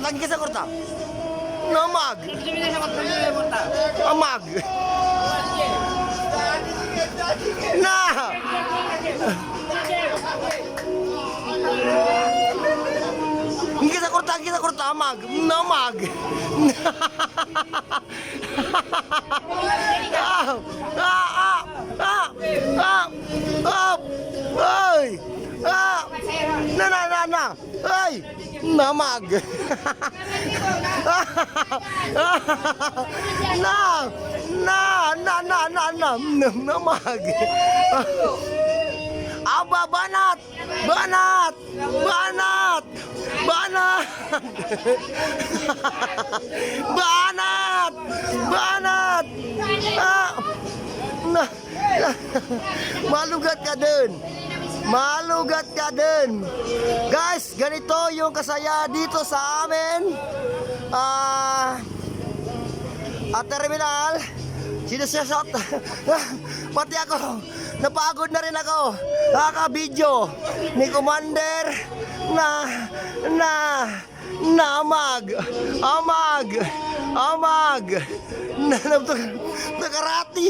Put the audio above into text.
Hindi sa kurta. Namag. Amag. Na. Hindi sa kurta, amag. Namag. Ay! Na! Ay! Namag! Namag! Aba, banat! Banat! Banat! Banat! Banat! Banat! Malugat ka din! Malugat ka din! Guys, ganito yung kasaya dito sa amin. Terminal. Sinasasot. Pati ako. Napagod na rin ako. Kaka-video ni Commander Amag. Nakarati.